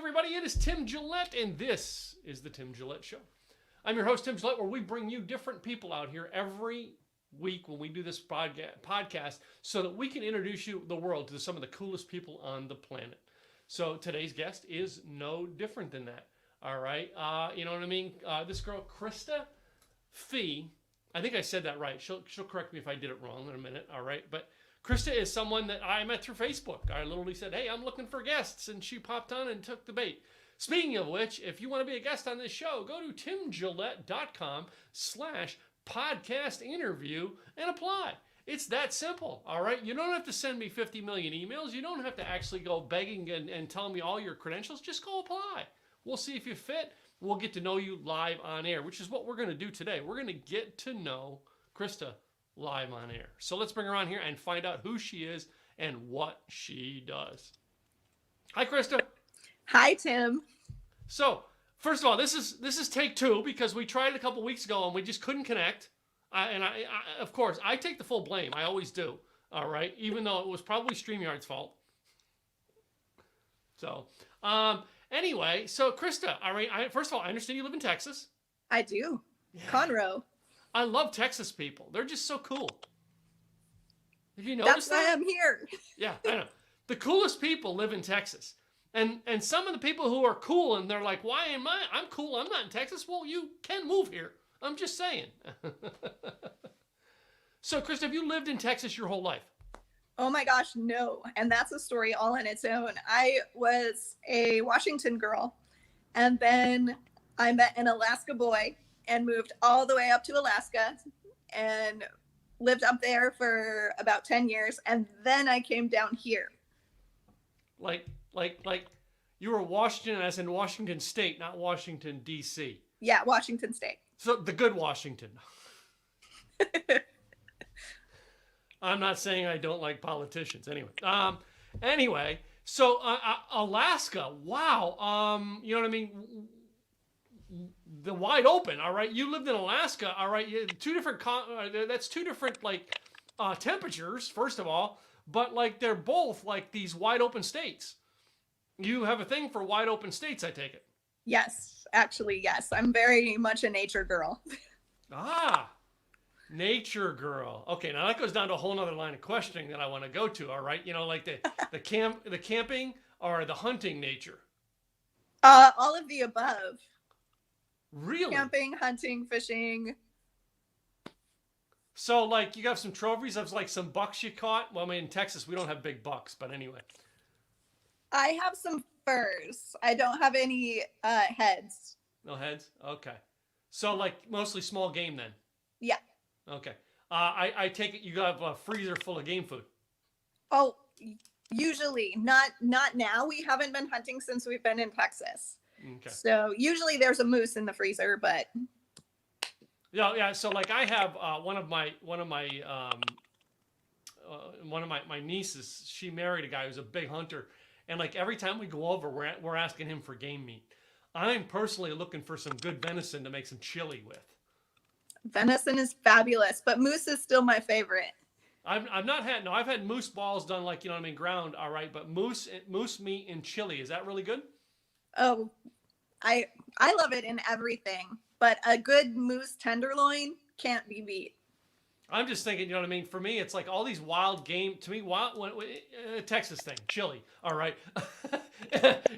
everybody. It is Tim Gillette, and this is the Tim Gillette Show. I'm your host, Tim Gillette, where we bring you different people out here every week when we do this podcast so that we can introduce you the world to some of the coolest people on the planet. So today's guest is no different than that. All right. You know what I mean? This girl, Krista Fee, I think I said that right. She'll correct me if I did it wrong in a minute. All right. But Krista is someone that I met through Facebook. I literally said, hey, I'm looking for guests. And she popped on and took the bait. Speaking of which, if you want to be a guest on this show, go to timgillette.com/podcast interview and apply. It's that simple. All right. You don't have to send me 50 million emails. You don't have to actually go begging and tell me all your credentials. Just go apply. We'll see if you fit. We'll get to know you live on air, which is what we're going to do today. We're going to get to know Krista live on air. So let's bring her on here and find out who she is and what she does. Hi, Krista. Hi, Tim. So, first of all, this is take two because we tried it a couple weeks ago and we just couldn't connect. I of course, I take the full blame. I always do. All right, even though it was probably StreamYard's fault. So, anyway, so Krista, all right. First of all, I understand you live in Texas. I do. Yeah. Conroe. I love Texas people. They're just so cool. Have you noticed that? That's why I'm here. Yeah, I know. The coolest people live in Texas. And some of the people who are cool and they're like, why am I'm cool, I'm not in Texas. Well, you can move here. I'm just saying. So, Krista, have you lived in Texas your whole life? Oh my gosh, no. And that's a story all on its own. I was a Washington girl, and then I met an Alaska boy and moved all the way up to Alaska and lived up there for about 10 years. And then I came down here. Like you were Washington as in Washington State, not Washington, D.C. Yeah, Washington State. So the good Washington. I'm not saying I don't like politicians. Anyway, so Alaska, wow. You know what I mean? The wide open, all right? You lived in Alaska, all right? That's two different, temperatures, first of all. But, they're both, these wide open states. You have a thing for wide open states, I take it. Yes, actually, yes. I'm very much a nature girl. Nature girl. Okay, now that goes down to a whole other line of questioning that I want to go to, all right? You know, the camping or the hunting nature? All of the above. Really? Camping, hunting, fishing. So, you got some trophies of, some bucks you caught? Well, I mean, in Texas, we don't have big bucks, but anyway. I have some furs. I don't have any heads. No heads? Okay. So, mostly small game then? Yeah. Okay. I take it you have a freezer full of game food. Oh, usually. Not now. We haven't been hunting since we've been in Texas. Okay. So, usually there's a moose in the freezer, but... Yeah. So I have one of my nieces. She married a guy who's a big hunter, and every time we go over, we're asking him for game meat. I'm personally looking for some good venison to make some chili with. Venison is fabulous, but moose is still my favorite. I've had moose balls done ground, all right, but moose meat in chili, is that really good? Oh, I love it in everything. But a good moose tenderloin can't be beat. I'm just thinking, you know what I mean? For me, it's all these wild game. To me, Texas thing, chili, all right?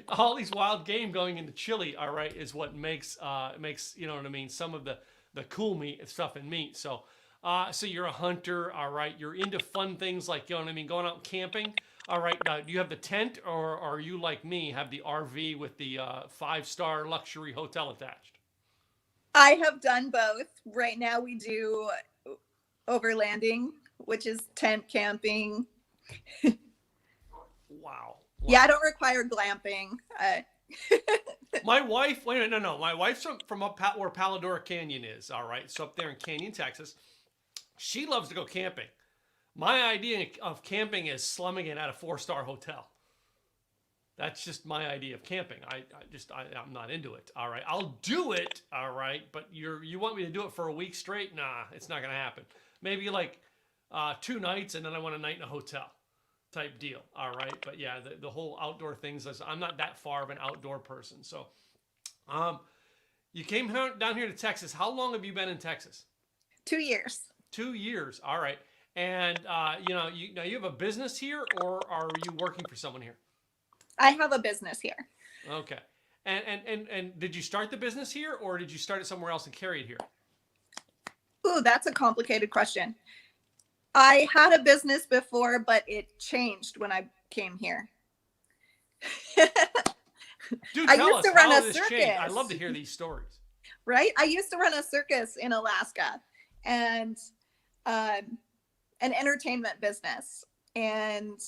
All these wild game going into chili, all right, is what makes you know what I mean, some of the cool meat and stuff in meat. So you're a hunter, all right? You're into fun things you know what I mean, going out camping. All right, do you have the tent, or are you like me, have the RV with the 5-star luxury hotel attached? I have done both. Right now we do overlanding, which is tent camping. Wow. Yeah, I don't require glamping. My wife, my wife's from up where Paladora Canyon is, all right? So up there in Canyon, Texas. She loves to go camping. My idea of camping is slumming it at a 4-star hotel. That's just my idea of camping. I'm not into it. All right, I'll do it. All right, but you want me to do it for a week straight? Nah, it's not gonna happen. Maybe 2 nights, and then I want a night in a hotel. type deal. All right. But yeah, the whole outdoor things, I'm not that far of an outdoor person. So, you came down here to Texas. How long have you been in Texas? 2 years. 2 years. All right. And, you have a business here, or are you working for someone here? I have a business here. Okay. And did you start the business here, or did you start it somewhere else and carry it here? Ooh, that's a complicated question. I had a business before, but it changed when I came here. Dude, I tell used us to run how a this circus. changed. I love to hear these stories. Right? I used to run a circus in Alaska and an entertainment business. And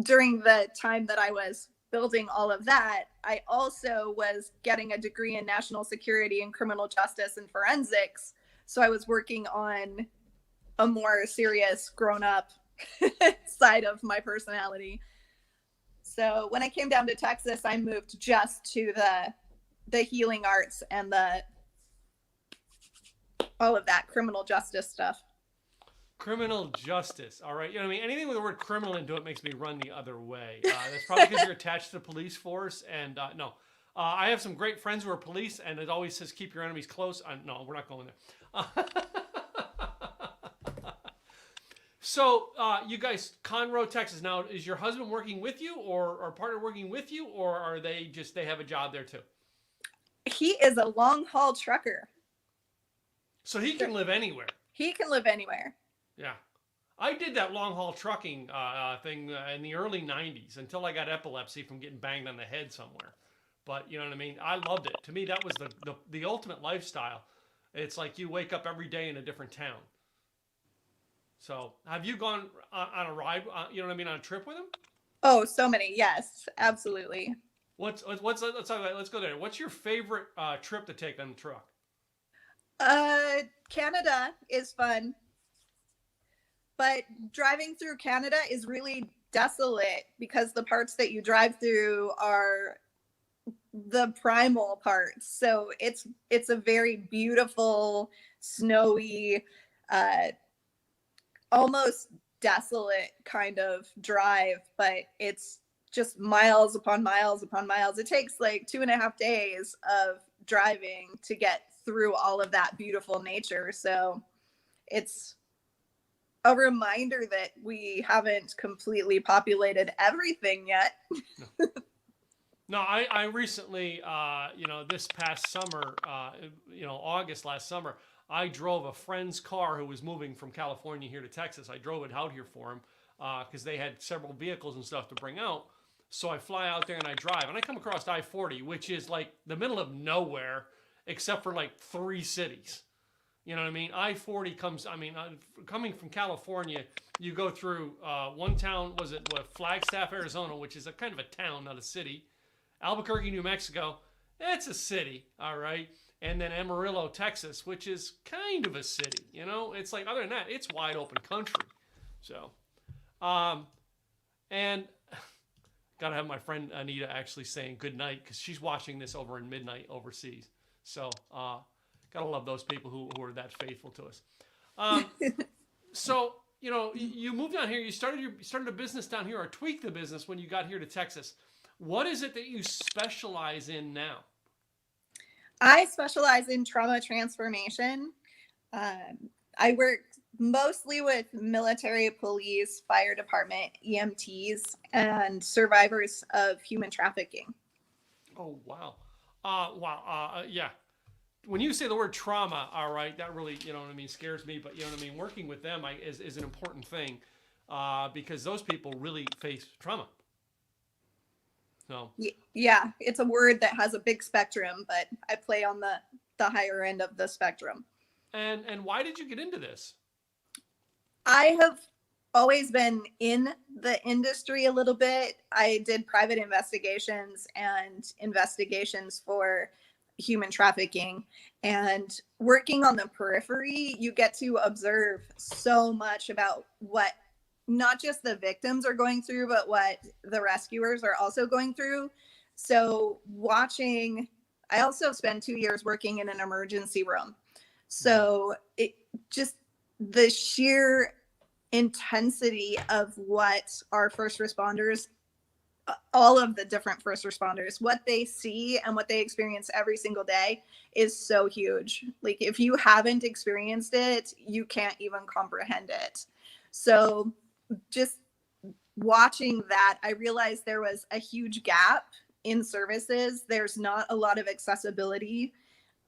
during the time that I was building all of that, I also was getting a degree in national security and criminal justice and forensics. So I was working on a more serious grown-up side of my personality. So when I came down to Texas, I moved just to the healing arts and all of that criminal justice stuff. Criminal justice. All right. You know what I mean? Anything with the word criminal into it makes me run the other way. That's probably because you're attached to the police force. And no, I have some great friends who are police, and it always says keep your enemies close. No, we're not going there. So you guys, Conroe, Texas. Now, is your husband working with you, or partner working with you, or are they have a job there too? He is a long haul trucker. So he can live anywhere. He can live anywhere. Yeah. I did that long haul trucking thing in the early 90s until I got epilepsy from getting banged on the head somewhere. But you know what I mean? I loved it. To me, that was the ultimate lifestyle. It's like you wake up every day in a different town. So have you gone on a ride, you know what I mean, on a trip with him? Oh, so many. Yes, absolutely. Let's talk about, let's go there. What's your favorite trip to take on the truck? Canada is fun. But driving through Canada is really desolate because the parts that you drive through are the primal parts. So it's a very beautiful, snowy, almost desolate kind of drive, but it's just miles upon miles upon miles. It takes like 2.5 days of driving to get through all of that beautiful nature. So it's a reminder that we haven't completely populated everything yet. No, I recently, this past summer, August last summer, I drove a friend's car who was moving from California here to Texas. I drove it out here for him because they had several vehicles and stuff to bring out. So I fly out there and I drive, and I come across I-40, which is like the middle of nowhere except for like 3 cities. You know what I mean? I-40 coming from California, you go through one town, Flagstaff, Arizona, which is a kind of a town, not a city. Albuquerque, New Mexico, it's a city, all right? And then Amarillo, Texas, which is kind of a city, you know? It's like, other than that, it's wide open country. So, and gotta have my friend Anita actually saying good night because she's watching this over in midnight overseas. So, gotta love those people who are that faithful to us. So, you moved down here. You started a business down here, or tweaked the business when you got here to Texas. What is it that you specialize in now? I specialize in trauma transformation. I work mostly with military, police, fire department, EMTs, and survivors of human trafficking. Oh, wow. Yeah. When you say the word trauma, all right, that really, scares me. But, working with them is an important thing because those people really face trauma. So. Yeah, it's a word that has a big spectrum, but I play on the higher end of the spectrum. And why did you get into this? I have always been in the industry a little bit. I did private investigations and investigations for human trafficking, and working on the periphery, you get to observe so much about what not just the victims are going through, but what the rescuers are also going through. So I also spent 2 years working in an emergency room. So it just the sheer intensity of what our first responders, all of the different first responders, what they see and what they experience every single day is so huge. Like if you haven't experienced it, you can't even comprehend it. So just watching that, I realized there was a huge gap in services. There's not a lot of accessibility.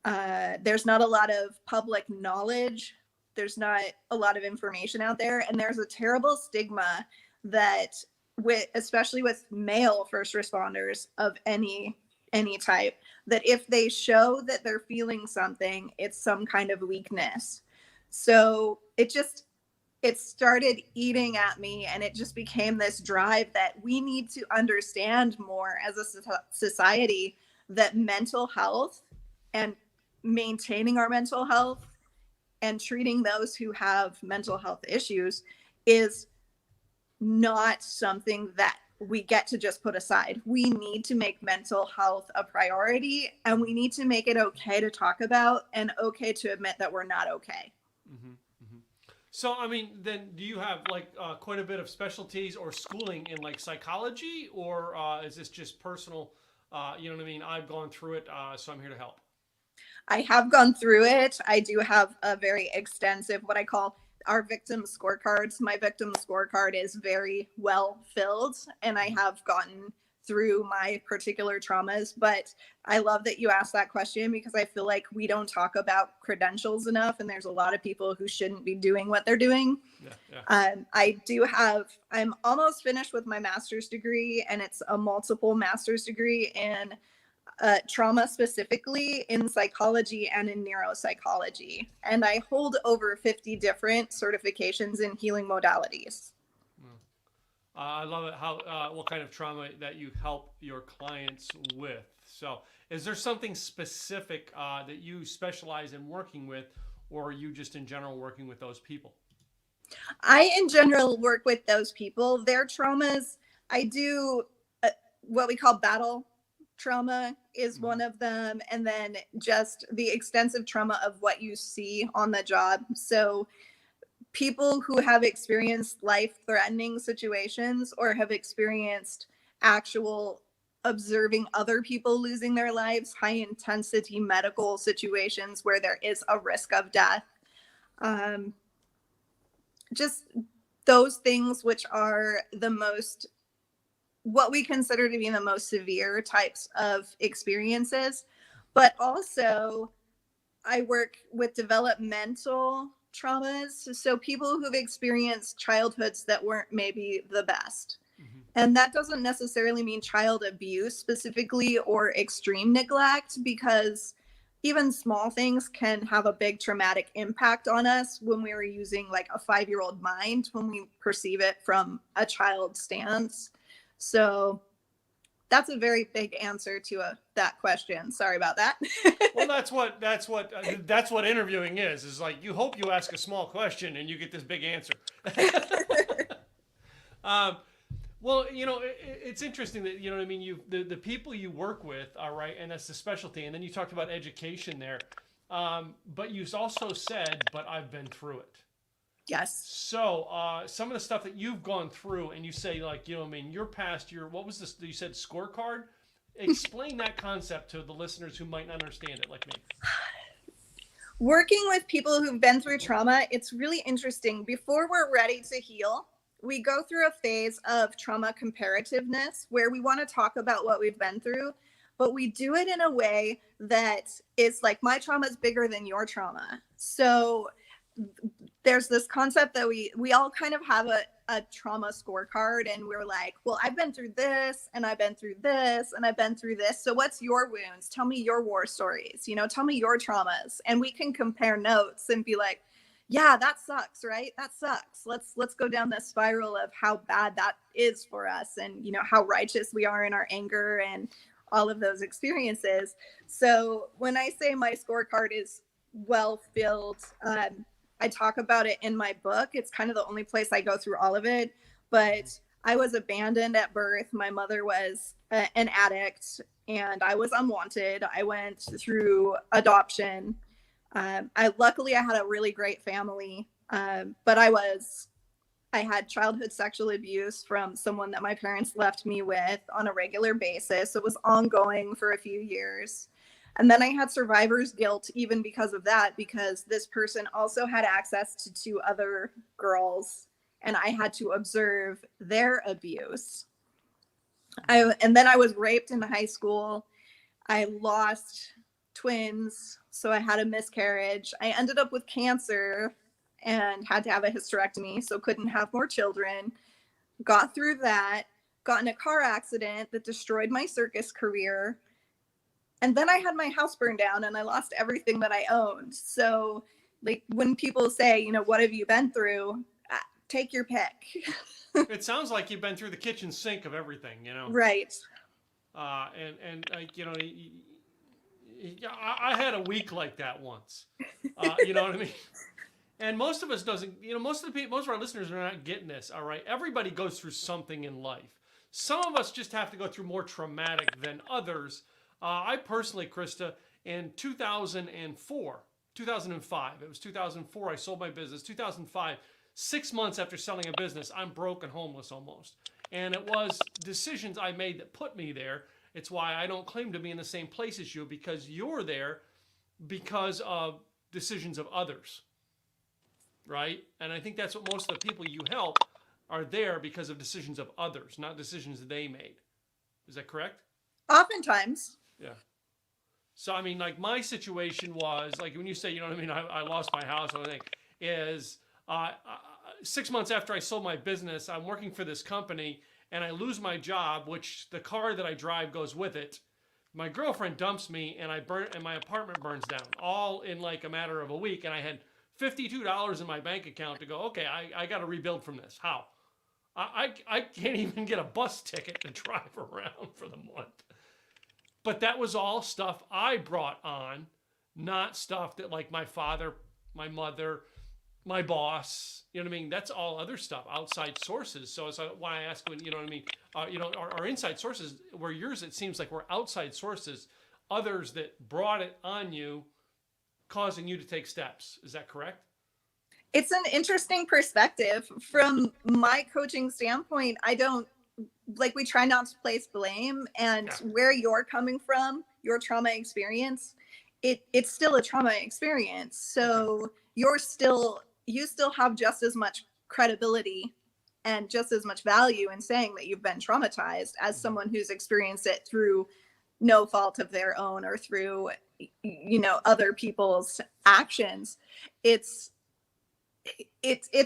There's not a lot of public knowledge. There's not a lot of information out there. And there's a terrible stigma that especially with male first responders of any type, that if they show that they're feeling something, it's some kind of weakness. So it started eating at me, and it just became this drive that we need to understand more as a society that mental health and maintaining our mental health and treating those who have mental health issues is not something that we get to just put aside. We need to make mental health a priority, and we need to make it okay to talk about and okay to admit that we're not okay. Mm-hmm, mm-hmm. So, I mean, then do you have like quite a bit of specialties or schooling in like psychology, or is this just personal? You know what I mean? I've gone through it, so I'm here to help. I have gone through it. I do have a very extensive, what I call our victim scorecards. My victim scorecard is very well filled, and I have gotten through my particular traumas. But I love that you asked that question, because I feel like we don't talk about credentials enough, and there's a lot of people who shouldn't be doing what they're doing. I'm almost finished with my master's degree, and it's a multiple master's degree in trauma, specifically in psychology and in neuropsychology. And I hold over 50 different certifications in healing modalities. I love it. How what kind of trauma that you help your clients with. So is there something specific that you specialize in working with, or are you just in general working with those people? I in general work with those people. Their traumas, I do what we call battle trauma is one of them, and then just the extensive trauma of what you see on the job. So people who have experienced life-threatening situations or have experienced actual observing other people losing their lives, high-intensity medical situations where there is a risk of death. Just those things which are the most, what we consider to be the most severe types of experiences. But also I work with developmental traumas. So people who've experienced childhoods that weren't maybe the best. Mm-hmm. And that doesn't necessarily mean child abuse specifically or extreme neglect, because even small things can have a big traumatic impact on us when we were using like a 5-year-old mind, when we perceive it from a child's stance. So that's a very big answer to that question. Sorry about that. Well, that's what interviewing is like, you hope you ask a small question and you get this big answer. Well, you know, it's interesting that, you know what I mean, the people you work with, all right, and that's the specialty. And then you talked about education there. But you also said, but I've been through it. Yes. So some of the stuff that you've gone through, and you say, like, you know, I mean, your what was this? You said scorecard. Explain that concept to the listeners who might not understand it, like me. Working with people who've been through trauma, it's really interesting. Before we're ready to heal, we go through a phase of trauma comparativeness where we want to talk about what we've been through, but we do it in a way that is like, my trauma is bigger than your trauma. So there's this concept that we all kind of have a trauma scorecard, and we're like, well, I've been through this, and I've been through this, and I've been through this. So what's your wounds? Tell me your war stories, you know, tell me your traumas. And we can compare notes and be like, yeah, that sucks, right? That sucks. Let's go down this spiral of how bad that is for us, and, you know, how righteous we are in our anger and all of those experiences. So when I say my scorecard is well filled, I talk about it in my book. It's kind of the only place I go through all of it. But I was abandoned at birth. My mother was an addict, and I was unwanted. I went through adoption. Luckily I had a really great family, but I was I had childhood sexual abuse from someone that my parents left me with on a regular basis. It was ongoing for a few years. And then I had survivor's guilt even because of that, because this person also had access to two other girls and I had to observe their abuse. And then I was raped in high school. I lost twins, so I had a miscarriage. I ended up with cancer and had to have a hysterectomy, so couldn't have more children. Got through that, got in a car accident that destroyed my circus career. And then I had my house burned down and I lost everything that I owned. So like when people say, you know, what have you been through? Take your pick. It sounds like you've been through the kitchen sink of everything, you know? Right. And you know, I had a week like that once. You know what I mean? And most of us doesn't, you know, most of our listeners are not getting this, all right? Everybody goes through something in life. Some of us just have to go through more traumatic than others. I personally, Krista, in 2005, it was 2004, I sold my business. 2005, 6 months after selling a business, I'm broke and homeless almost. And it was decisions I made that put me there. It's why I don't claim to be in the same place as you, because you're there because of decisions of others, right? And I think that's what most of the people you help are there because of decisions of others, not decisions that they made. Is that correct? Oftentimes. Yeah. So, I mean, like my situation was, like when you say, you know what I mean, I lost my house, I think, is 6 months after I sold my business, I'm working for this company and I lose my job, which the car that I drive goes with it. My girlfriend dumps me and my apartment burns down, all in like a matter of a week. And I had $52 in my bank account to go, okay, I got to rebuild from this. How? I can't even get a bus ticket to drive around for the month. But that was all stuff I brought on, not stuff that like my father, my mother, my boss, you know what I mean? That's all other stuff, outside sources. So it's why I ask when, you know what I mean? You know, our inside sources, where yours, it seems like we're outside sources, others that brought it on you, causing you to take steps. Is that correct? It's an interesting perspective. From my coaching standpoint, we try not to place blame, and where you're coming from, your trauma experience, it's still a trauma experience. So you still have just as much credibility and just as much value in saying that you've been traumatized as someone who's experienced it through no fault of their own or through, you know, other people's actions. It's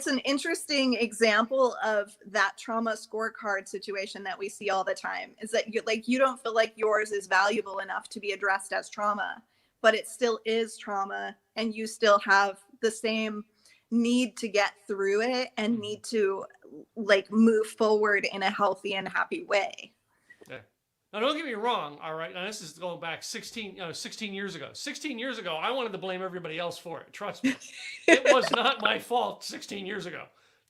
an interesting example of that trauma scorecard situation that we see all the time, is that you don't feel like yours is valuable enough to be addressed as trauma, but it still is trauma, and you still have the same need to get through it and need to like move forward in a healthy and happy way. Yeah. Now, don't get me wrong, all right? Now, this is going back 16 years ago. 16 years ago, I wanted to blame everybody else for it. Trust me. It was not my fault 16 years ago.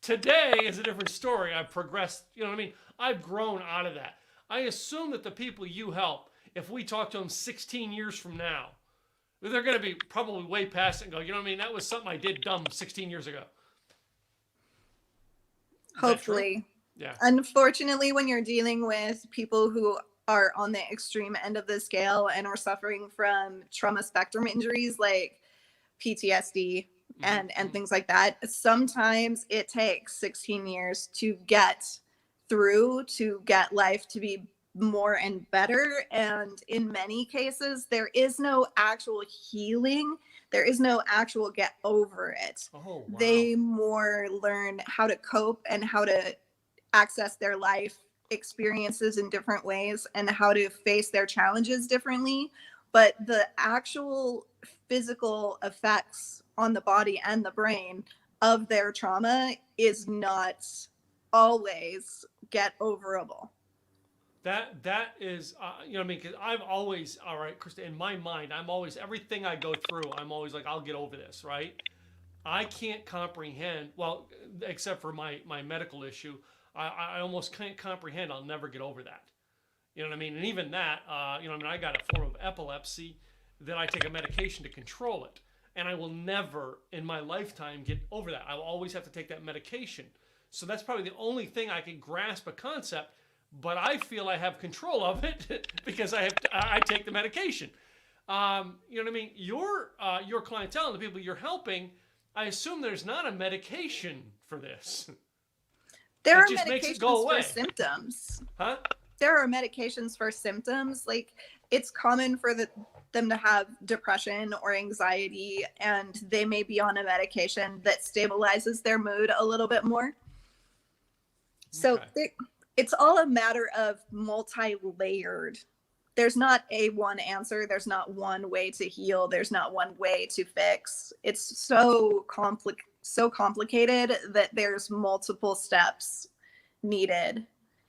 Today is a different story. I've progressed, you know what I mean? I've grown out of that. I assume that the people you help, if we talk to them 16 years from now, they're going to be probably way past it and go, you know what I mean? That was something I did dumb 16 years ago. Hopefully. Yeah. Unfortunately, when you're dealing with people who are on the extreme end of the scale and are suffering from trauma spectrum injuries like PTSD and things like that, sometimes it takes 16 years to get through, to get life to be more and better. And in many cases, there is no actual healing. There is no actual get over it. Oh, wow. They more learn how to cope and how to access their life experiences in different ways and how to face their challenges differently. But the actual physical effects on the body and the brain of their trauma is not always get overable. That is, you know what I mean? Because I've always, all right, Krista, in my mind, I'm always, everything I go through, I'm always like, I'll get over this, right? I can't comprehend, well, except for my medical issue, I almost can't comprehend I'll never get over that. You know what I mean? And even that, you know, I mean, I got a form of epilepsy that I take a medication to control it. And I will never in my lifetime get over that. I will always have to take that medication. So that's probably the only thing I can grasp a concept, but I feel I have control of it because I take the medication. You know what I mean? Your clientele and the people you're helping, I assume there's not a medication for this. There It are just makes it medications go away. for symptoms. Huh? There are medications for symptoms. Like, it's common for them to have depression or anxiety, and they may be on a medication that stabilizes their mood a little bit more. So Okay. it's all a matter of multi-layered. There's not a one answer. There's not one way to heal. There's not one way to fix. It's so complicated that there's multiple steps needed,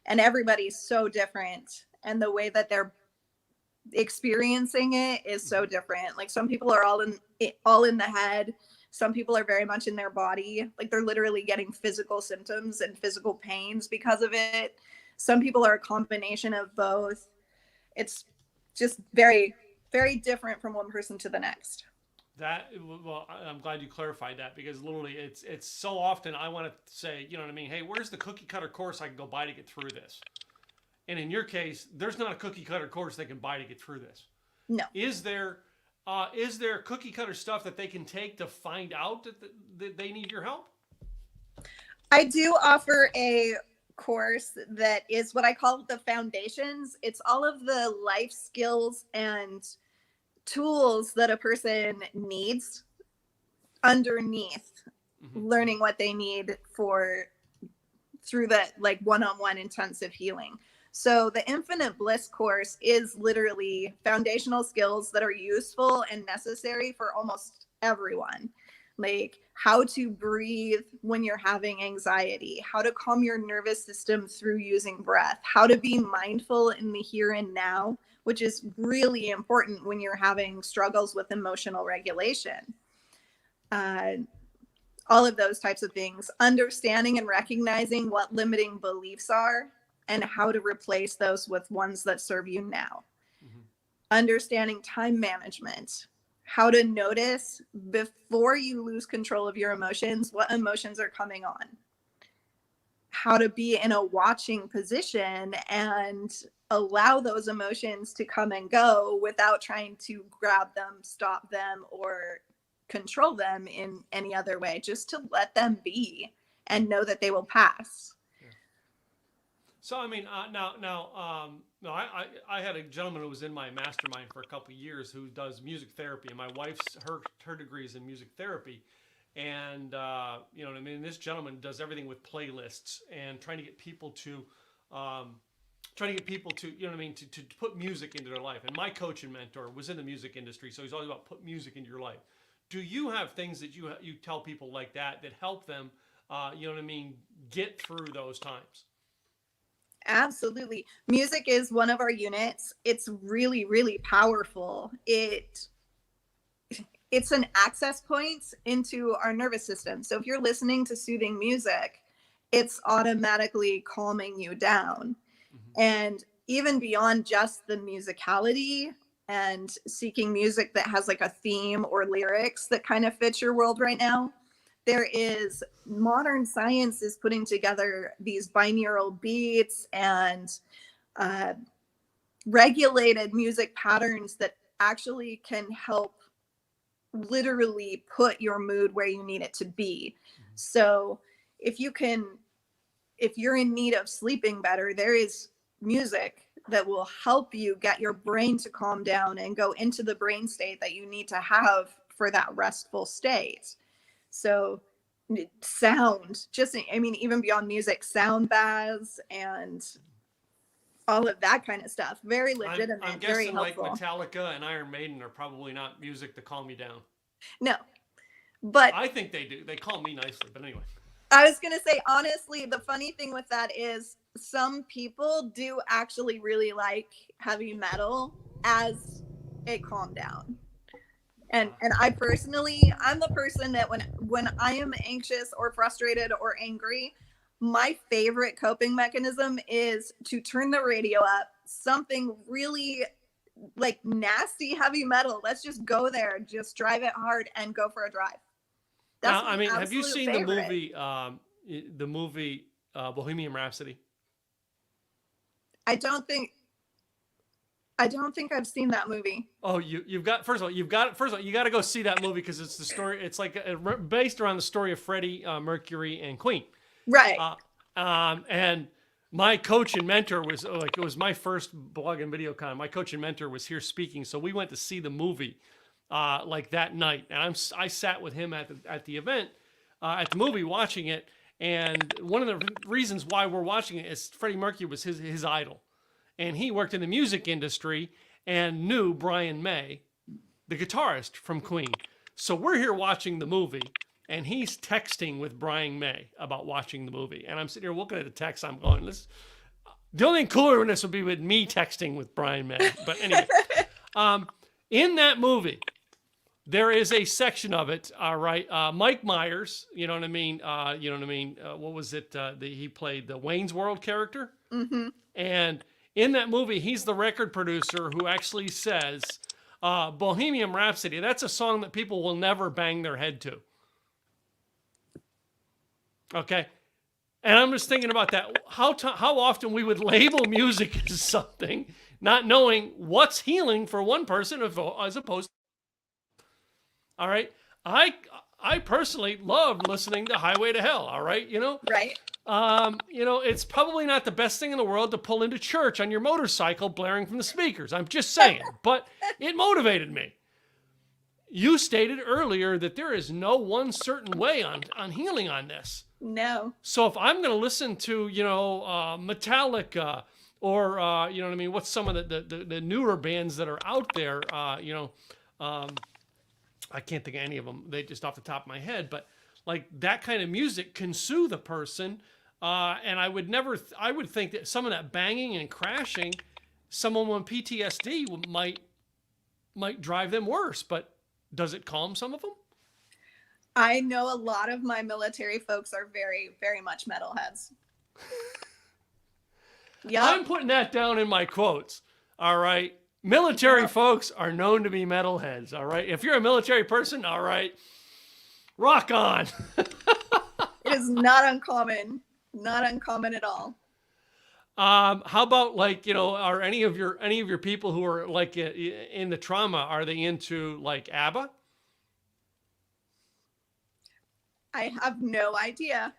and everybody's so different, and the way that they're experiencing it is so different. Like, some people are all in the head. Some people are very much in their body. Like, they're literally getting physical symptoms and physical pains because of it. Some people are a combination of both. It's just very, very different from one person to the next. Well, I'm glad you clarified that, because literally it's so often I want to say, you know what I mean? Hey, where's the cookie cutter course I can go buy to get through this? And in your case, there's not a cookie cutter course they can buy to get through this. No. Is there cookie cutter stuff that they can take to find out that they need your help? I do offer a course that is what I call the foundations. It's all of the life skills and tools that a person needs underneath learning what they need through that, like, one-on-one intensive healing. So the Infinite Bliss course is literally foundational skills that are useful and necessary for almost everyone. Like, how to breathe when you're having anxiety, how to calm your nervous system through using breath, how to be mindful in the here and now, which is really important when you're having struggles with emotional regulation. All of those types of things. Understanding and recognizing what limiting beliefs are and how to replace those with ones that serve you now. Understanding time management, how to notice before you lose control of your emotions, what emotions are coming on. How to be in a watching position and allow those emotions to come and go without trying to grab them, stop them, or control them in any other way. Just to let them be and know that they will pass. So, I mean, I had a gentleman who was in my mastermind for a couple of years who does music therapy, and my wife's her degree is in music therapy, and you know what I mean. This gentleman does everything with playlists and trying to get people to, you know what I mean, to put music into their life. And my coach and mentor was in the music industry, so he's always about put music into your life. Do you have things that you tell people like that help them, you know what I mean, get through those times? Absolutely. Music is one of our units. It's really, really powerful. It's an access point into our nervous system. So if you're listening to soothing music, it's automatically calming you down. And even beyond just the musicality and seeking music that has like a theme or lyrics that kind of fit your world right now, there is modern science is putting together these binaural beats and regulated music patterns that actually can help literally put your mood where you need it to be. So if you're in need of sleeping better, there is music that will help you get your brain to calm down and go into the brain state that you need to have for that restful state. So sound, even beyond music, sound baths and all of that kind of stuff. Very legitimate, I'm very guessing helpful. Like Metallica and Iron Maiden are probably not music to calm you down. No, but I think they do. They calm me nicely, but anyway. I was going to say, honestly, the funny thing with that is some people do actually really like heavy metal as a calm down. And I personally, I'm the person that when I am anxious or frustrated or angry, my favorite coping mechanism is to turn the radio up, something really like nasty heavy metal. Let's just go there, just drive it hard and go for a drive. Now, I mean, have you seen the movie, the movie Bohemian Rhapsody? I don't think I've seen that movie. Oh, you got you got to go see that movie because it's the story. It's like based around the story of Freddie Mercury and Queen. Right. And my coach and mentor was like, it was my first blog and video con. My coach and mentor was here speaking, so we went to see the movie like that night, and I sat with him at the event at the movie watching it. And one of the reasons why we're watching it is Freddie Mercury was his idol. And he worked in the music industry and knew Brian May, the guitarist from Queen. So we're here watching the movie, and he's texting with Brian May about watching the movie. And I'm sitting here looking at the text. I'm going, the only thing cooler than this would be with me texting with Brian May. But anyway, in that movie, there is a section of it, all right. Mike Myers, you know what I mean? What was it? He played the Wayne's World character. Mm-hmm. And in that movie, he's the record producer who actually says, Bohemian Rhapsody, that's a song that people will never bang their head to. Okay? And I'm just thinking about that. How often we would label music as something, not knowing what's healing for one person as opposed to... All right? I personally love listening to Highway to Hell, all right? Right. It's probably not the best thing in the world to pull into church on your motorcycle blaring from the speakers. I'm just saying, but it motivated me. You stated earlier that there is no one certain way on healing on this. No. So if I'm going to listen to, Metallica or, what's some of the newer bands that are out there, I can't think of any of them. They just off the top of my head, but like that kind of music can soothe a person. And I would think that some of that banging and crashing, someone with PTSD might drive them worse, but does it calm some of them? I know a lot of my military folks are very, very much metalheads. Yeah. I'm putting that down in my quotes. All right. Military folks are known to be metalheads. All right. If you're a military person, all right, rock on. It is not uncommon. Not uncommon at all. How about are any of your people who are like in the trauma, are they into like ABBA? I have no idea.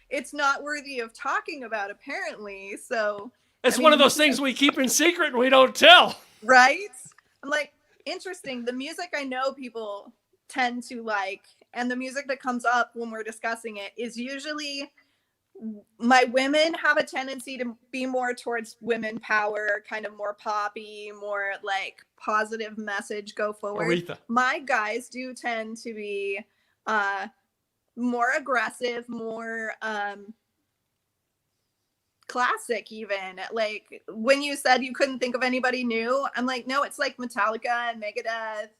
It's not worthy of talking about, apparently. So it's one of those things we keep in secret and we don't tell. Right? I'm like, interesting. The music I know people tend to like, and the music that comes up when we're discussing it is usually, my women have a tendency to be more towards women power, kind of more poppy, more like positive message, go forward. Aretha. My guys do tend to be more aggressive, more classic even. Like when you said you couldn't think of anybody new, I'm like, no, it's like Metallica and Megadeth,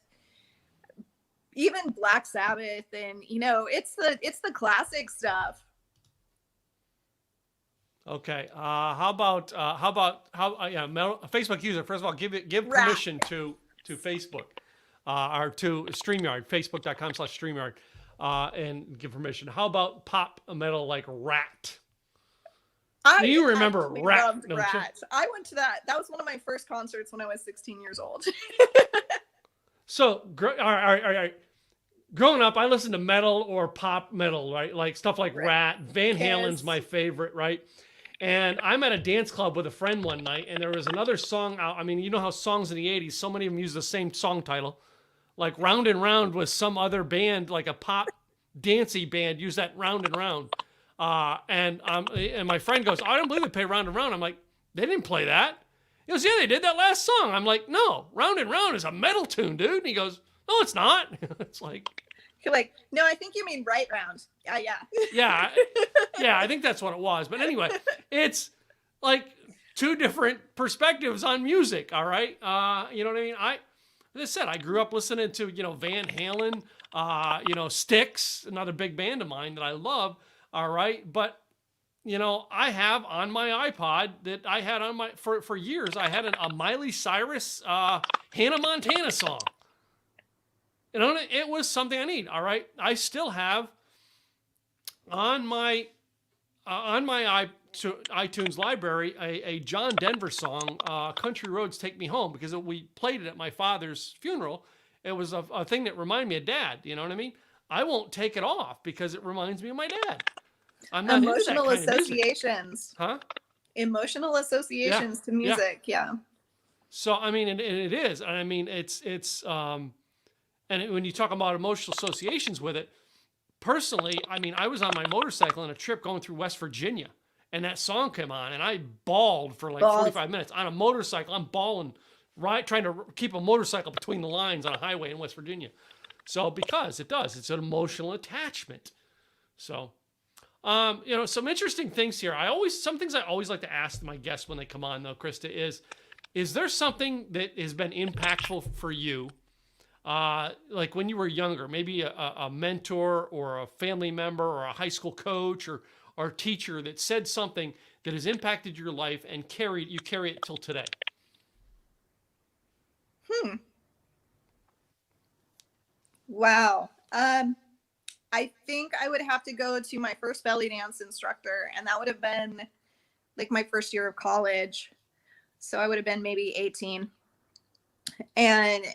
even Black Sabbath, and it's the classic stuff. Okay. How about Facebook user, first of all, give permission to Facebook or to StreamYard, facebook.com/StreamYard, and give permission. How about pop metal like Rat? Do you remember Rat? Don't you? I went to that. That was one of my first concerts when I was 16 years old. So, all right. Growing up, I listened to metal or pop metal, right? Like stuff like Rat. Van Halen's my favorite, right? And I'm at a dance club with a friend one night, and there was another song out. I mean, you know how songs in the 80s, so many of them use the same song title. Like Round and Round was some other band, like a pop dancey band, used that Round and Round. And my friend goes, I don't believe they play Round and Round. I'm like, they didn't play that. He goes, yeah, they did that last song. I'm like, no, Round and Round is a metal tune, dude. And he goes, no, it's not. It's like... You're like, no, I think you mean Right Round. Yeah. Yeah, I think that's what it was. But anyway, it's like two different perspectives on music, all right? You know what I mean? As I said, I grew up listening to, Van Halen, Styx, another big band of mine that I love, all right? But, I have on my iPod that I had on for years, I had a Miley Cyrus, Hannah Montana song. it was something I need. All right. I still have on my iTunes library a John Denver song, Country Roads Take Me Home, because we played it at my father's funeral. It was a thing that reminded me of Dad. You know what I mean? I won't take it off because it reminds me of my dad. I'm not Emotional into that kind associations. Of music. Huh? Emotional associations to music. Yeah. So, I mean, and it is. I mean, it's and when you talk about emotional associations with it, personally, I mean, I was on my motorcycle on a trip going through West Virginia, and that song came on, and I bawled for like 45 minutes on a motorcycle. I'm bawling, right, trying to keep a motorcycle between the lines on a highway in West Virginia. So, because it's an emotional attachment. So, some interesting things here. Some things I always like to ask my guests when they come on, though, Krista, is there something that has been impactful for you? Like when you were younger, maybe a mentor or a family member or a high school coach or teacher that said something that has impacted your life and you carry it till today. Wow. I think I would have to go to my first belly dance instructor, and that would have been like my first year of college. So I would have been maybe 18. And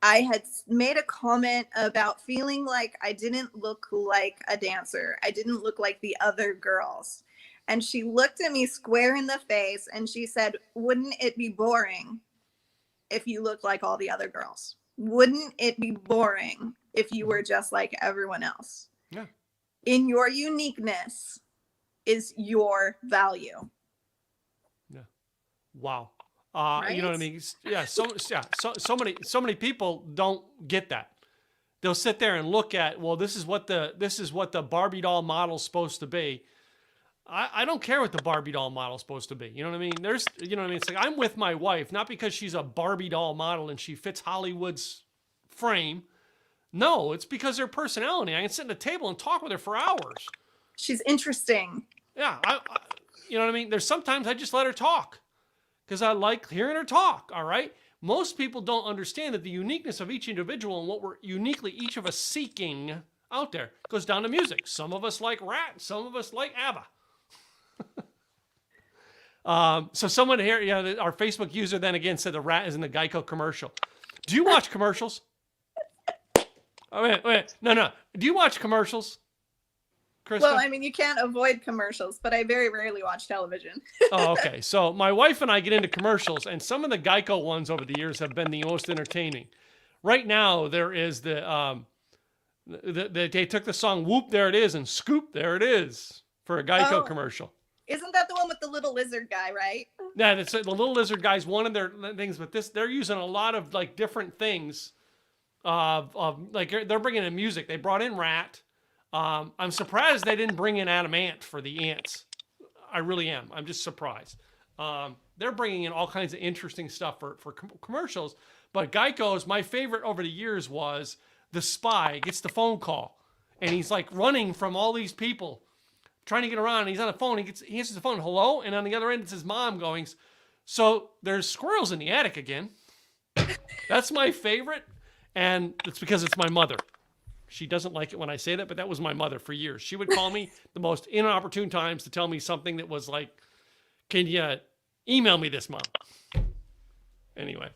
I had made a comment about feeling like I didn't look like a dancer. I didn't look like the other girls. And she looked at me square in the face and she said, "Wouldn't it be boring if you looked like all the other girls? Wouldn't it be boring if you were just like everyone else? Yeah. In your uniqueness is your value." Yeah. Wow. Right? You know what I mean? Yeah. So many people don't get that. They'll sit there and look at, well, this is what the Barbie doll model's supposed to be. I don't care what the Barbie doll model's supposed to be. You know what I mean? It's like I'm with my wife, not because she's a Barbie doll model and she fits Hollywood's frame. No, it's because her personality. I can sit at a table and talk with her for hours. She's interesting. Yeah. You know what I mean? There's sometimes I just let her talk because I like hearing her talk. All right. Most people don't understand that the uniqueness of each individual and what we're uniquely each of us seeking out there goes down to music. Some of us like Rat. Some of us like ABBA. So someone here, our Facebook user then again said the Rat is in the Geico commercial. Do you watch commercials? Oh, wait. No. Do you watch commercials, Krista? Well, I mean, you can't avoid commercials, but I very rarely watch television. Oh, okay. So my wife and I get into commercials, and some of the Geico ones over the years have been the most entertaining. Right now, there is they took the song "Whoop, There It Is" and "Scoop, There It Is" for a Geico commercial. Isn't that the one with the little lizard guy, right? Yeah, the little lizard guy's one of their things, but they're using a lot of like different things. Like they're bringing in music. They brought in Rat. I'm surprised they didn't bring in Adam Ant for the ants. I really am. I'm just surprised. They're bringing in all kinds of interesting stuff for commercials. But Geico's, my favorite over the years was the spy gets the phone call, and he's like running from all these people, trying to get around. And he's on the phone. He answers the phone, "Hello," and on the other end it's his mom going, "So there's squirrels in the attic again." That's my favorite, and it's because it's my mother. She doesn't like it when I say that, but that was my mother for years. She would call me the most inopportune times to tell me something that was like, "Can you email me this, Mom?" Anyway,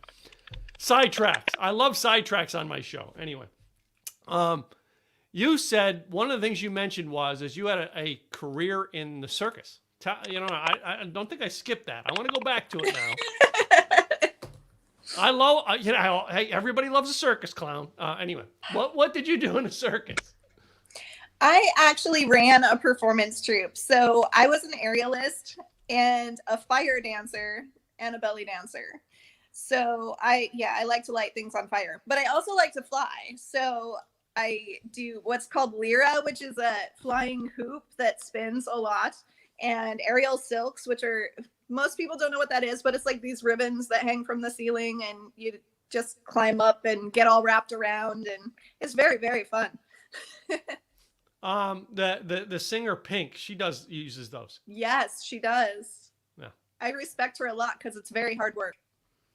sidetracks. I love sidetracks on my show. Anyway, you said one of the things you mentioned is you had a career in the circus. I don't think I skipped that. I want to go back to it now. I love, hey, everybody loves a circus clown. Anyway, what did you do in a circus? I actually ran a performance troupe. So I was an aerialist and a fire dancer and a belly dancer. So I like to light things on fire, but I also like to fly. So I do what's called lyra, which is a flying hoop that spins a lot, and aerial silks, which are, most people don't know what that is, but it's like these ribbons that hang from the ceiling and you just climb up and get all wrapped around, and it's very, very fun. The singer Pink, she uses those. Yes, she does. Yeah. I respect her a lot because it's very hard work.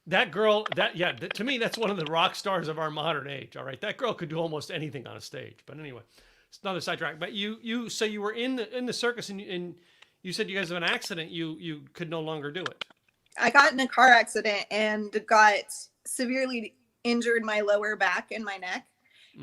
That girl, to me, that's one of the rock stars of our modern age. All right, that girl could do almost anything on a stage. But anyway, it's another sidetrack. But you say you were in the circus, and you said you guys have an accident. You could no longer do it. I got in a car accident and got severely injured my lower back and my neck,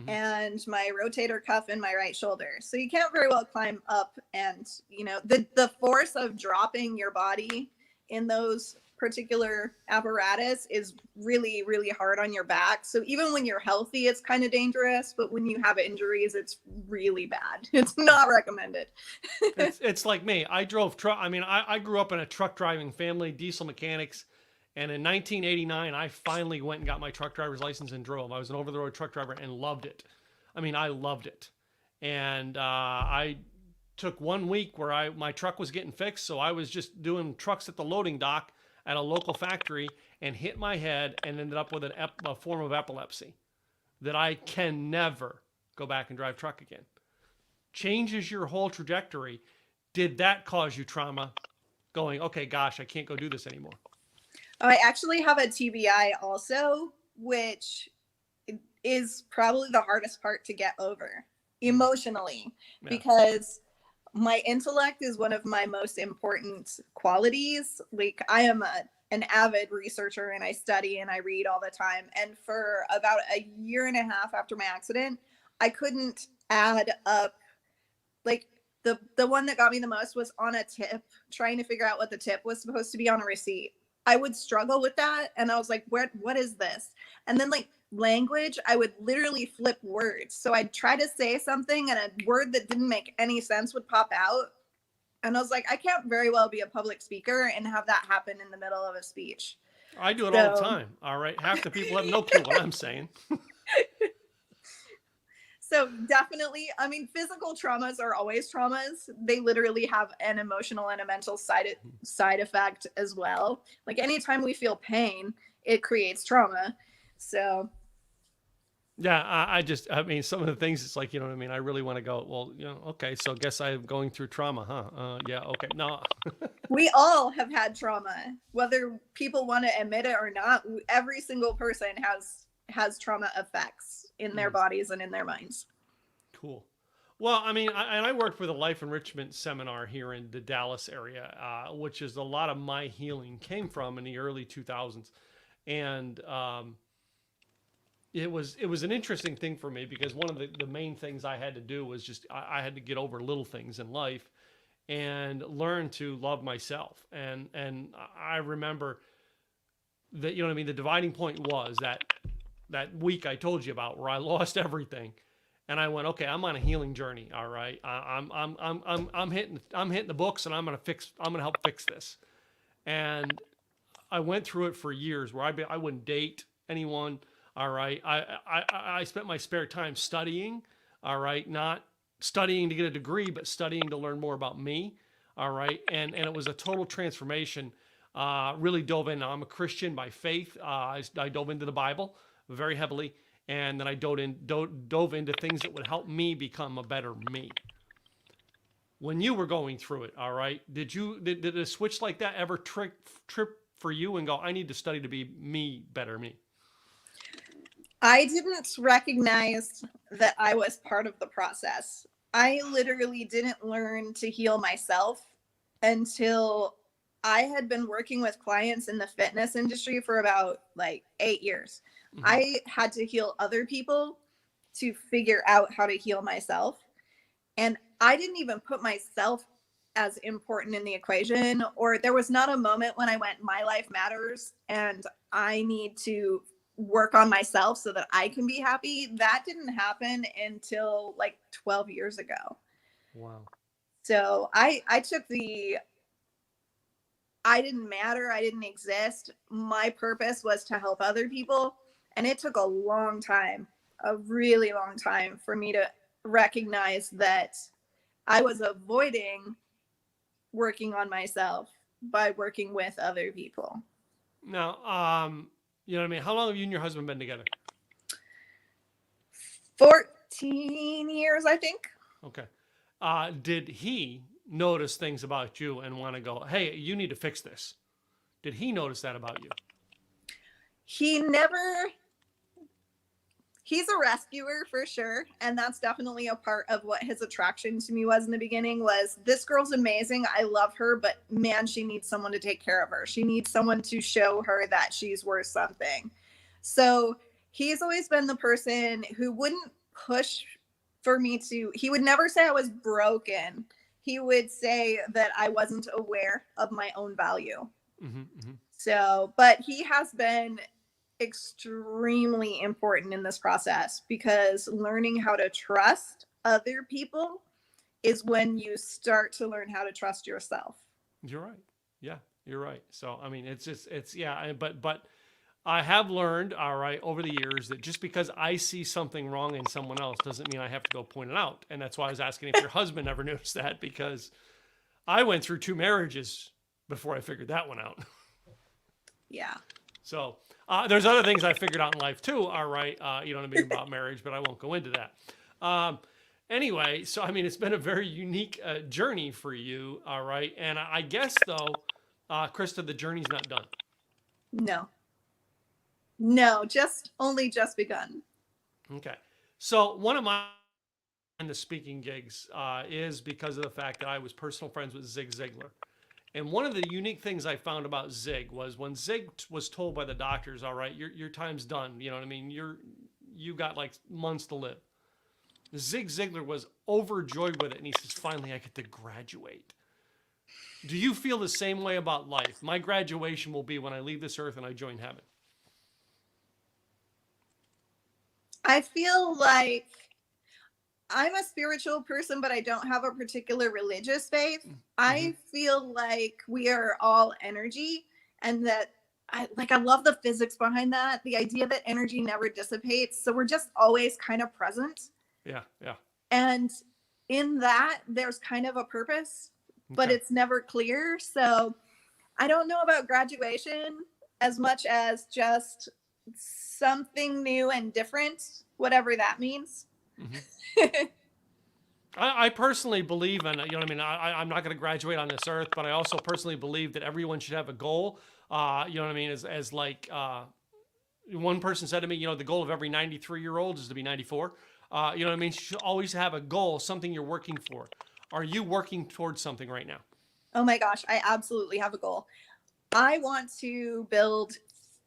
and my rotator cuff in my right shoulder. So you can't very well climb up, and the force of dropping your body in those particular apparatus is really, really hard on your back. So even when you're healthy, it's kind of dangerous, but when you have injuries, it's really bad. It's not recommended. It's like me. I drove truck. I mean, I grew up in a truck driving family, diesel mechanics. And in 1989, I finally went and got my truck driver's license and drove. I was an over-the-road truck driver and loved it. I mean, I loved it. And I took 1 week where my truck was getting fixed. So I was just doing trucks at the loading dock at a local factory and hit my head and ended up with a form of epilepsy that I can never go back and drive truck again. Changes your whole trajectory. Did that cause you trauma going, okay, gosh, I can't go do this anymore? I actually have a TBI also, which is probably the hardest part to get over emotionally, because my intellect is one of my most important qualities. Like, I am an avid researcher and I study and I read all the time. And for about a year and a half after my accident, I couldn't add up, like, the one that got me the most was on a tip, trying to figure out what the tip was supposed to be on a receipt. I would struggle with that. And I was like, what is this? And then, like, language, I would literally flip words. So I'd try to say something and a word that didn't make any sense would pop out. And I was like, I can't very well be a public speaker and have that happen in the middle of a speech. I do it all the time. All right. Half the people have no clue what I'm saying. So definitely, I mean, physical traumas are always traumas. They literally have an emotional and a mental side effect as well. Like, anytime we feel pain, it creates trauma. So. Yeah, I mean, some of the things, it's like, you know what I mean? I really want to go, well, okay, so I guess I'm going through trauma, huh? Yeah, okay, no. We all have had trauma, whether people want to admit it or not. Every single person has trauma effects in their bodies and in their minds. Cool. Well, I mean, I worked with a life enrichment seminar here in the Dallas area, which is a lot of my healing came from in the early 2000s. And it was an interesting thing for me, because one of the main things I had to do was just, I had to get over little things in life and learn to love myself. And I remember that, you know what I mean? The dividing point was that week I told you about, where I lost everything, and I went, okay, I'm on a healing journey. All right, I'm hitting the books, and I'm gonna help fix this. And I went through it for years, where I wouldn't date anyone. All right, I spent my spare time studying. All right, not studying to get a degree, but studying to learn more about me. All right, and it was a total transformation. Really dove in. I'm a Christian by faith. I dove into the Bible very heavily, and then I dove into things that would help me become a better me. When you were going through it, all right, did a switch like that ever trip for you and go, I need to study to be me, better me? I didn't recognize that I was part of the process. I literally didn't learn to heal myself until I had been working with clients in the fitness industry for about 8 years. I had to heal other people to figure out how to heal myself. And I didn't even put myself as important in the equation, or there was not a moment when I went, my life matters and I need to work on myself so that I can be happy. That didn't happen until 12 years ago. Wow. So I took I didn't matter. I didn't exist. My purpose was to help other people. And it took a long time, a really long time, for me to recognize that I was avoiding working on myself by working with other people. Now, you know what I mean? How long have you and your husband been together? 14 years, I think. Okay. Did he notice things about you and want to go, hey, you need to fix this? Did he notice that about you? he never, he's a rescuer for sure. And that's definitely a part of what his attraction to me was in the beginning was this girl's amazing. I love her, but man, she needs someone to take care of her. She needs someone to show her that she's worth something. So he's always been the person who wouldn't push for me to, he would never say I was broken. He would say that I wasn't aware of my own value. Mm-hmm, mm-hmm. So, but he has been extremely important in this process because learning how to trust other people is when you start to learn how to trust yourself. You're right. Yeah, you're right. So, I mean, but I have learned, all right, over the years that just because I see something wrong in someone else doesn't mean I have to go point it out. And that's why I was asking if your husband ever noticed that, because I went through 2 marriages before I figured that one out. Yeah. So there's other things I figured out in life too, all right, you know what I mean, about marriage, but I won't go into that. Anyway, so I mean, it's been a very unique journey for you, all right? And I guess, though, Krista, the journey's not done. No, just begun. Okay. So one of my the speaking gigs is because of the fact that I was personal friends with Zig Ziglar. And one of the unique things I found about Zig was when Zig was told by the doctors, all right, your time's done. You know what I mean? You got like months to live. Zig Ziglar was overjoyed with it. And he says, finally, I get to graduate. Do you feel the same way about life? My graduation will be when I leave this earth and I join heaven. I feel like I'm a spiritual person, but I don't have a particular religious faith. Mm-hmm. I feel like we are all energy, and that I love the physics behind that. The idea that energy never dissipates. So we're just always kind of present. Yeah. And in that, there's kind of a purpose, but it's never clear. So I don't know about graduation as much as just something new and different, whatever that means. Mm-hmm. I personally believe in, you know what I mean, I'm not going to graduate on this earth, but I also personally believe that everyone should have a goal. You know what I mean? As like one person said to me, you know, the goal of every 93-year-old is to be 94. You know what I mean? You should always have a goal, something you're working for. Are you working towards something right now? Oh my gosh, I absolutely have a goal. I want to build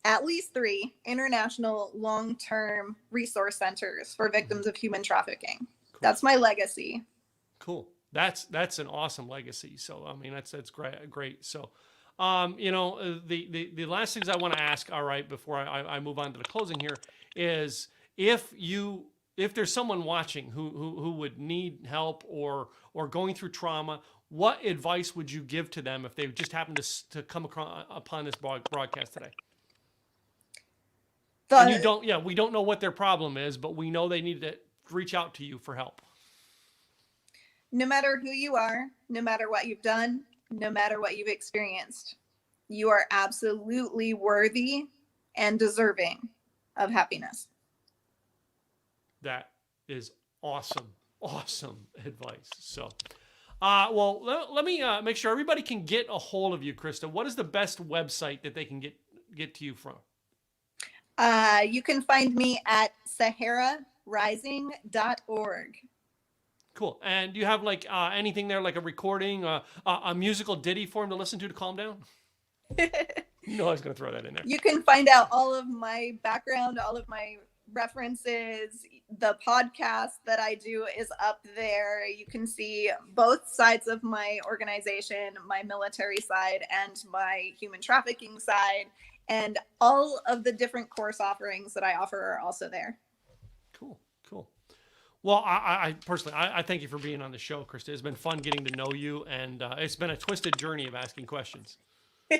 at least 3 international long-term resource centers for victims of human trafficking. Cool. That's my legacy. Cool. That's an awesome legacy. So, I mean, that's great. So, you know, the last things I want to ask, all right, before I move on to the closing here, is if there's someone watching who would need help or going through trauma, what advice would you give to them if they just happened to come upon this broadcast today? And we don't know what their problem is, but we know they need to reach out to you for help. No matter who you are, no matter what you've done, no matter what you've experienced, you are absolutely worthy and deserving of happiness. That is awesome advice. So, well, let me make sure everybody can get a hold of you, Krista. What is the best website that they can get to you from? You can find me at sahararising.org. Cool. And do you have like anything there, like a recording, a musical ditty for him to listen to calm down? No, I was going to throw that in there. You can find out all of my background, all of my references. The podcast that I do is up there. You can see both sides of my organization, my military side and my human trafficking side. And all of the different course offerings that I offer are also there. Cool. Well, I personally thank you for being on the show, Krista. It's been fun getting to know you, and it's been a twisted journey of asking questions.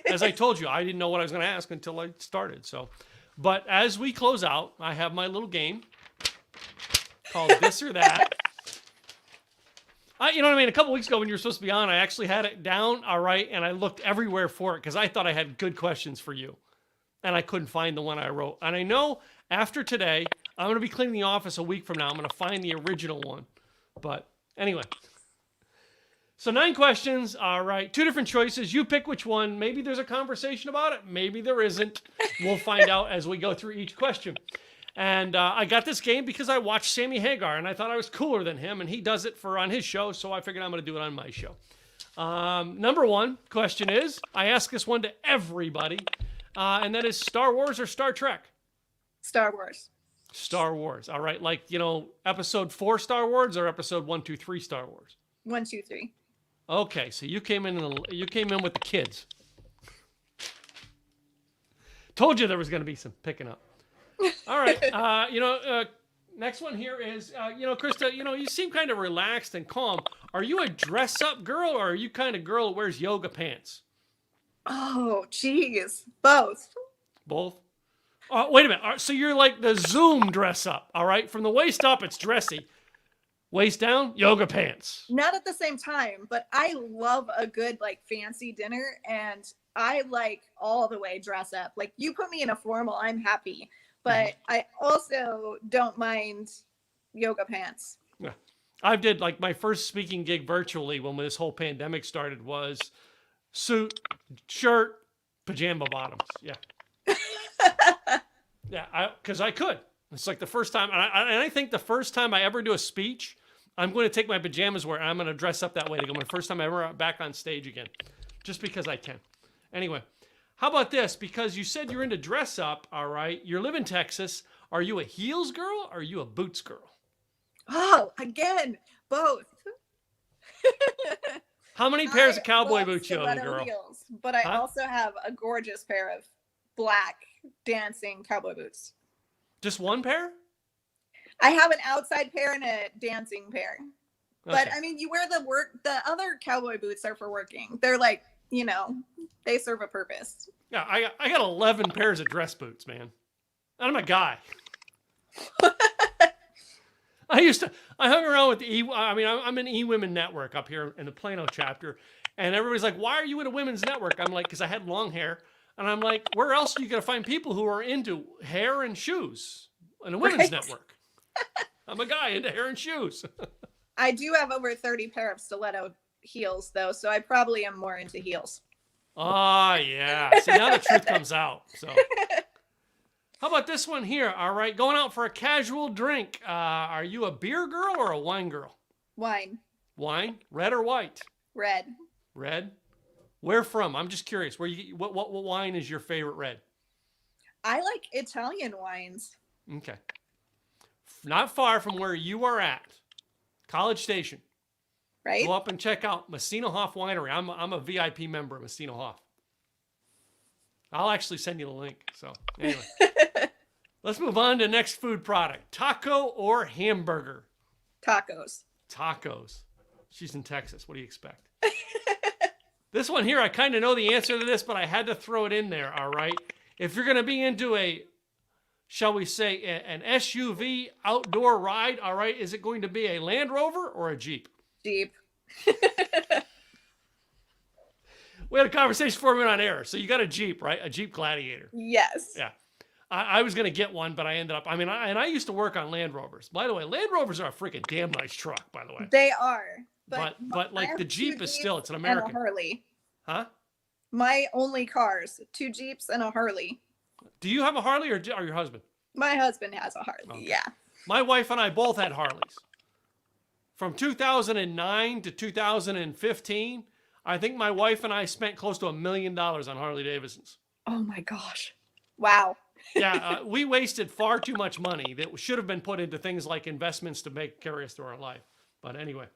As I told you, I didn't know what I was going to ask until I started. So, but as we close out, I have my little game called This or That. You know what I mean? A couple weeks ago when you were supposed to be on, I actually had it down, all right, and I looked everywhere for it because I thought I had good questions for you. And I couldn't find the one I wrote. And I know after today, I'm going to be cleaning the office a week from now. I'm going to find the original one. But anyway. So 9 questions. All right. 2 different choices. You pick which one. Maybe there's a conversation about it. Maybe there isn't. We'll find out as we go through each question. And I got this game because I watched Sammy Hagar, and I thought I was cooler than him, and he does it on his show, so I figured I'm going to do it on my show. Number 1 question is, I ask this one to everybody, and that is Star Wars or Star Trek? Star Wars. Star Wars. All right. Like, episode 4 Star Wars or episode 1, 2, 3 Star Wars? 1, 2, 3. Okay, so you came in with the kids. Told you there was going to be some picking up. All right. Next one here is, Krista, you seem kind of relaxed and calm. Are you a dress-up girl, or are you kind of girl that wears yoga pants? Oh, geez. Both. Both? Wait a minute. So you're like the Zoom dress-up, all right? From the waist up, it's dressy. Waist down, yoga pants. Not at the same time, but I love a good, fancy dinner, and I like all the way dress up. Like, you put me in a formal, I'm happy. But I also don't mind yoga pants. Yeah. I did, my first speaking gig virtually when this whole pandemic started was suit, shirt, pajama bottoms. Yeah. Yeah, because I could. It's like the first time, and I think the first time I ever do a speech, I'm going to take my pajamas where I'm going to dress up that way to go. My first time ever back on stage again, just because I can. Anyway, how about this? Because you said you're into dress up, all right? You live in Texas. Are you a heels girl or are you a boots girl? Oh, again, both. How many pairs of cowboy boots you own, stiletto girl? heels, but I also have a gorgeous pair of black dancing cowboy boots. Just one pair? I have an outside pair and a dancing pair. Okay. But I mean, you wear the other cowboy boots are for working. They're they serve a purpose. Yeah, I got 11 pairs of dress boots, man. I'm a guy. I hung around with I'm in E-Women Network up here in the Plano chapter, and everybody's like, why are you in a women's network? I'm like, because I had long hair. And I'm like, where else are you going to find people who are into hair and shoes in a women's network? I'm a guy into hair and shoes. I do have over 30 pair of stiletto heels, though, so I probably am more into heels. Oh, yeah. See, now the truth comes out. So, how about this one here? All right, going out for a casual drink. Are you a beer girl or a wine girl? Wine. Wine? Red or white? Red. Red? Where from? I'm just curious. What wine is your favorite red? I like Italian wines. Okay. Not far from where you are at. College Station. Right. Go up and check out Messina Hoff Winery. I'm a VIP member of Messina Hoff. I'll actually send you the link. So anyway. Let's move on to next food product. Taco or hamburger? Tacos. Tacos. She's in Texas. What do you expect? This one here, I kind of know the answer to this, but I had to throw it in there, all right? If you're going to be into shall we say, an SUV outdoor ride, all right, is it going to be a Land Rover or a Jeep? Jeep. We had a conversation before we went on air. So you got a Jeep, right? A Jeep Gladiator. Yes. Yeah. I was going to get one, but I ended up, I used to work on Land Rovers. By the way, Land Rovers are a freaking damn nice truck, by the way. They are. But like the Jeep is still, it's an American. And a Harley. Huh? My only cars, 2 Jeeps and a Harley. Do you have a Harley or your husband? My husband has a Harley, Okay. yeah. My wife and I both had Harleys. From 2009 to 2015, I think my wife and I spent close to $1 million on Harley Davidsons. Oh my gosh. Wow. Yeah, we wasted far too much money that should have been put into things like investments to carry us through our life. But anyway.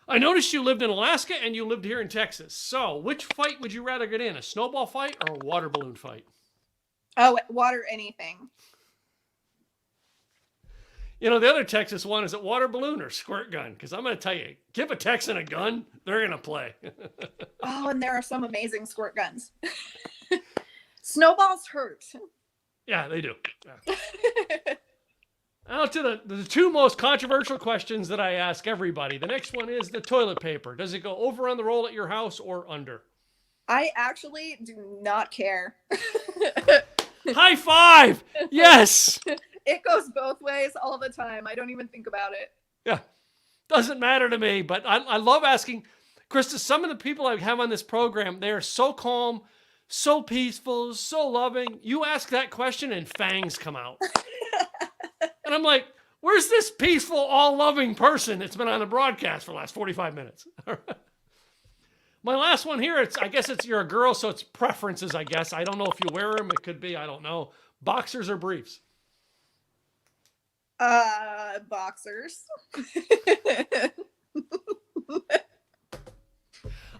I noticed you lived in Alaska and you lived here in Texas. So, which fight would you rather get in? A snowball fight or a water balloon fight? Oh, water anything. The other Texas one is it water balloon or squirt gun? Because I'm going to tell you, give a Texan a gun, they're going to play. Oh, and there are some amazing squirt guns. Snowballs hurt. Yeah, they do. Yeah. Now to the 2 most controversial questions that I ask everybody. The next one is the toilet paper. Does it go over on the roll at your house or under? I actually do not care. High five! Yes! It goes both ways all the time. I don't even think about it. Yeah. Doesn't matter to me, but I love asking. Krista, some of the people I have on this program, they are so calm, so peaceful, so loving. You ask that question and fangs come out. And I'm like, where's this peaceful, all-loving person that's been on the broadcast for the last 45 minutes? My last one here, I guess you're a girl, so it's preferences, I guess. I don't know if you wear them. It could be, I don't know. Boxers or briefs? Boxers.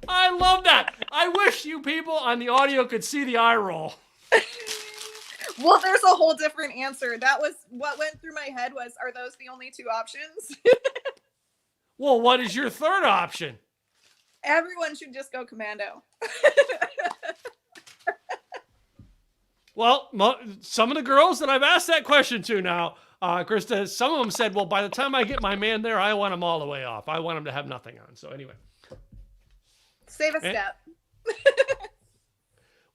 I love that. I wish you people on the audio could see the eye roll. Well, there's a whole different answer. That was what went through my head was, are those the only two options? Well, what is your third option? Everyone should just go commando. Well, some of the girls that I've asked that question to now, Krista, some of them said, well, by the time I get my man there, I want him all the way off. I want him to have nothing on. So anyway. Save a step.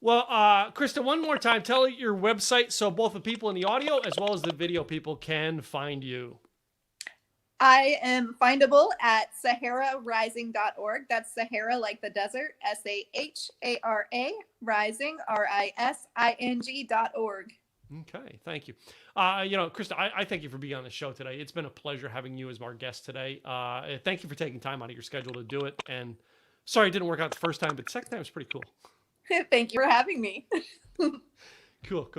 Well, Krista, one more time, tell your website so both the people in the audio as well as the video people can find you. I am findable at sahararising.org. That's Sahara like the desert, SAHARA, rising, RISING.org. Okay, thank you. Krista, I thank you for being on the show today. It's been a pleasure having you as our guest today. Thank you for taking time out of your schedule to do it. And sorry it didn't work out the first time, but the second time was pretty cool. Thank you for having me. Cool.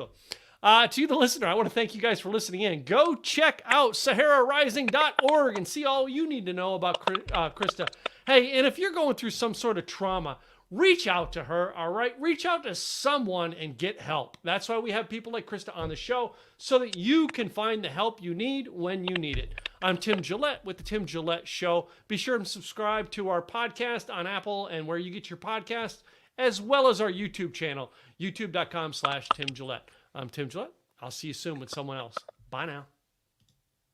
To you, the listener, I want to thank you guys for listening in. Go check out SaharaRising.org and see all you need to know about Krista. Hey, and if you're going through some sort of trauma, reach out to her, all right? Reach out to someone and get help. That's why we have people like Krista on the show, so that you can find the help you need when you need it. I'm Tim Gillette with The Tim Gillette Show. Be sure to subscribe to our podcast on Apple and where you get your podcasts, as well as our YouTube channel, youtube.com/Tim Gillette. I'm Tim Gillette. I'll see you soon with someone else. Bye now.